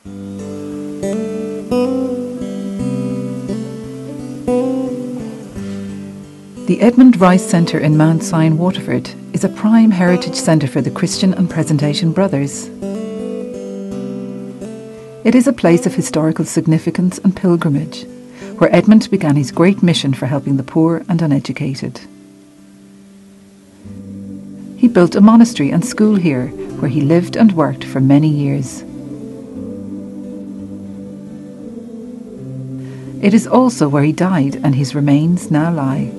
The Edmund Rice Centre in Mount Sion, Waterford is a prime heritage centre for the Christian and Presentation Brothers. It is a place of historical significance and pilgrimage, where Edmund began his great mission for helping the poor and uneducated. He built a monastery and school here, where he lived and worked for many years. It is also where he died, and his remains now lie.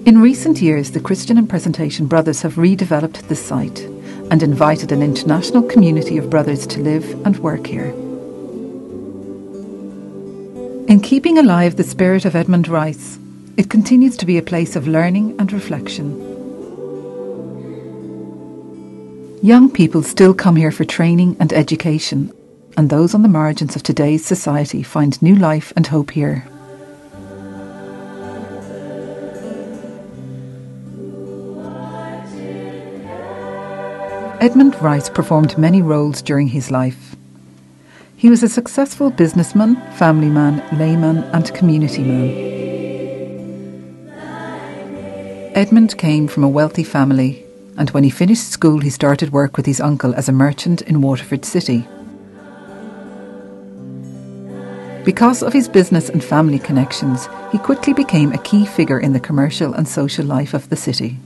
In recent years, the Christian and Presentation Brothers have redeveloped this site and invited an international community of brothers to live and work here. In keeping alive the spirit of Edmund Rice, it continues to be a place of learning and reflection. Young people still come here for training and education, and those on the margins of today's society find new life and hope here. Edmund Rice performed many roles during his life. He was a successful businessman, family man, layman and community man. Edmund came from a wealthy family, and when he finished school he started work with his uncle as a merchant in Waterford city. Because of his business and family connections, he quickly became a key figure in the commercial and social life of the city.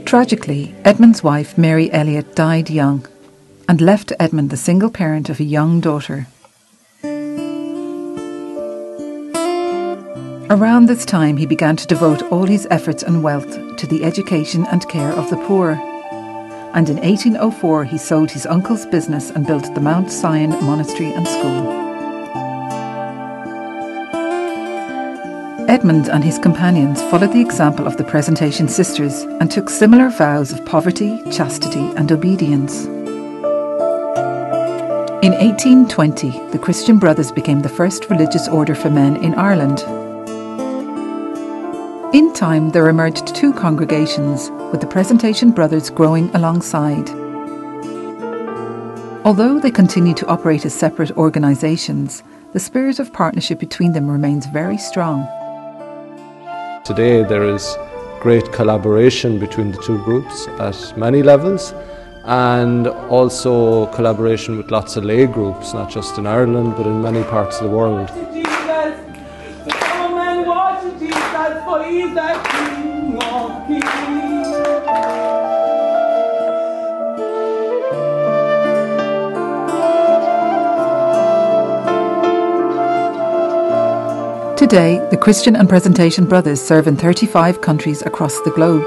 Tragically, Edmund's wife, Mary Elliott, died young and left Edmund the single parent of a young daughter. Around this time, he began to devote all his efforts and wealth to the education and care of the poor. And in 1804, he sold his uncle's business and built the Mount Sion monastery and school. Edmund and his companions followed the example of the Presentation sisters and took similar vows of poverty, chastity and obedience. In 1820, the Christian Brothers became the first religious order for men in Ireland. In time, there emerged two congregations, with the Presentation Brothers growing alongside. Although they continue to operate as separate organisations, the spirit of partnership between them remains very strong. Today there is great collaboration between the two groups at many levels, and also collaboration with lots of lay groups, not just in Ireland but in many parts of the world. Today, the Christian and Presentation Brothers serve in 35 countries across the globe.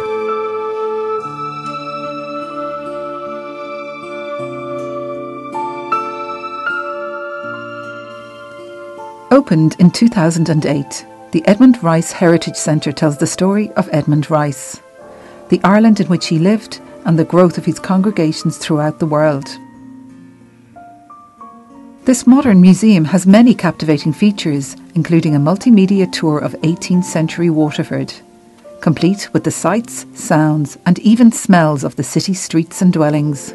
Opened in 2008, the Edmund Rice Heritage Centre tells the story of Edmund Rice, the Ireland in which he lived, and the growth of his congregations throughout the world. This modern museum has many captivating features, including a multimedia tour of 18th century Waterford, complete with the sights, sounds and even smells of the city streets and dwellings.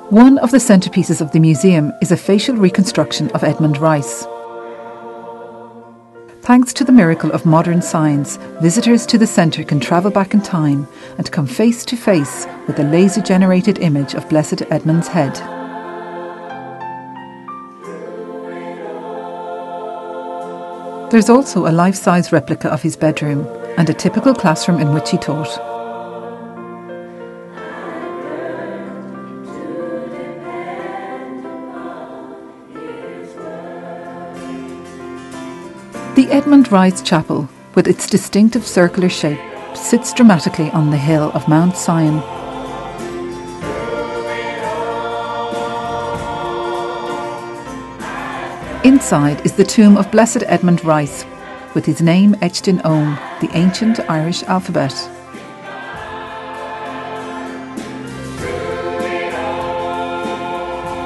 One of the centrepieces of the museum is a facial reconstruction of Edmund Rice. Thanks to the miracle of modern science, visitors to the centre can travel back in time and come face to face with a laser-generated image of Blessed Edmund's head. There's also a life-size replica of his bedroom and a typical classroom in which he taught. The Edmund Rice Chapel, with its distinctive circular shape, sits dramatically on the hill of Mount Sion. Inside is the tomb of Blessed Edmund Rice, with his name etched in Ogham, the ancient Irish alphabet.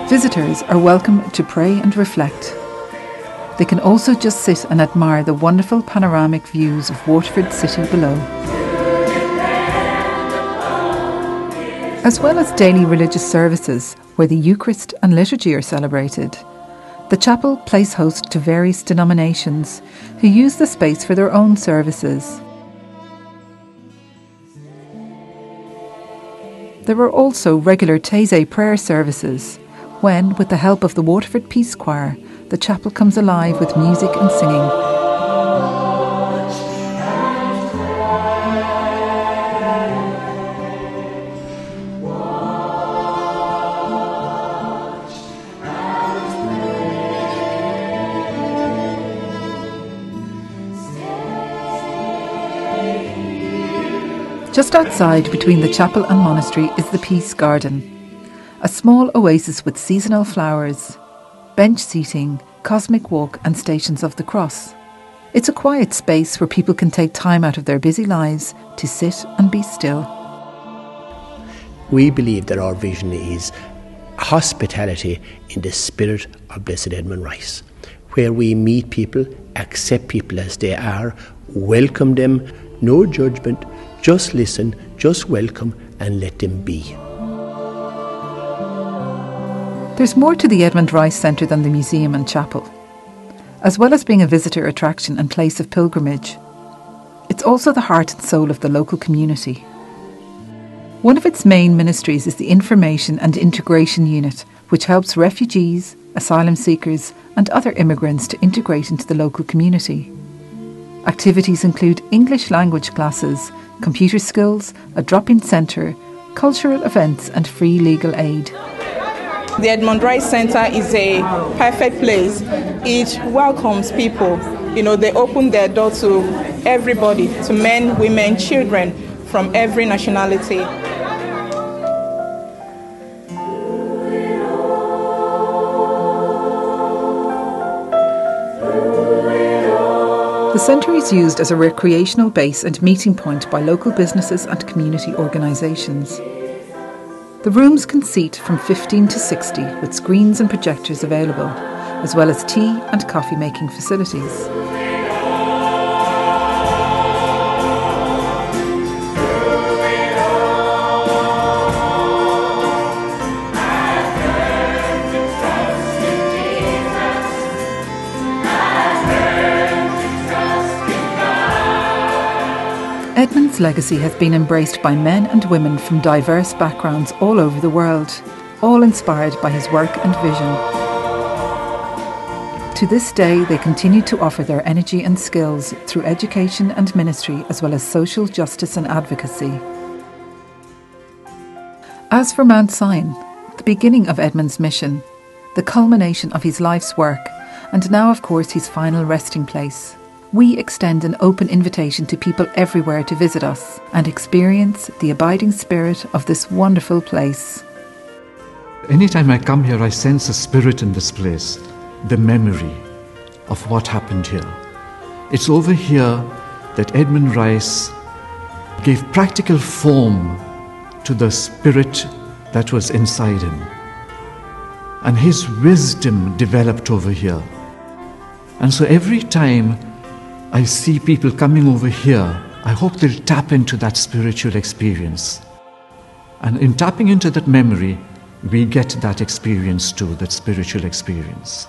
Visitors are welcome to pray and reflect. They can also just sit and admire the wonderful panoramic views of Waterford city below. As well as daily religious services, where the Eucharist and liturgy are celebrated, the chapel plays host to various denominations who use the space for their own services. There are also regular Taizé prayer services, when, with the help of the Waterford Peace Choir, the chapel comes alive with music and singing. Just outside, between the chapel and monastery, is the Peace Garden, a small oasis with seasonal flowers, bench seating, cosmic walk and stations of the cross. It's a quiet space where people can take time out of their busy lives to sit and be still. We believe that our vision is hospitality in the spirit of Blessed Edmund Rice, where we meet people, accept people as they are, welcome them, no judgment, just listen, just welcome and let them be. There's more to the Edmund Rice Centre than the museum and chapel. As well as being a visitor attraction and place of pilgrimage, it's also the heart and soul of the local community. One of its main ministries is the Information and Integration Unit, which helps refugees, asylum seekers and other immigrants to integrate into the local community. Activities include English language classes, computer skills, a drop-in centre, cultural events and free legal aid. The Edmund Rice Centre is a perfect place. It welcomes people. They open their door to everybody, to men, women, children from every nationality. The centre is used as a recreational base and meeting point by local businesses and community organisations. The rooms can seat from 15 to 60 with screens and projectors available, as well as tea and coffee making facilities. Edmund's legacy has been embraced by men and women from diverse backgrounds all over the world, all inspired by his work and vision. To this day, they continue to offer their energy and skills through education and ministry, as well as social justice and advocacy. As for Mount Sion, the beginning of Edmund's mission, the culmination of his life's work, and now, of course, his final resting place, we extend an open invitation to people everywhere to visit us and experience the abiding spirit of this wonderful place. Anytime I come here, I sense a spirit in this place, the memory of what happened here. It's over here that Edmund Rice gave practical form to the spirit that was inside him. And his wisdom developed over here. And so every time I see people coming over here, I hope they'll tap into that spiritual experience. And in tapping into that memory, we get that experience too, that spiritual experience.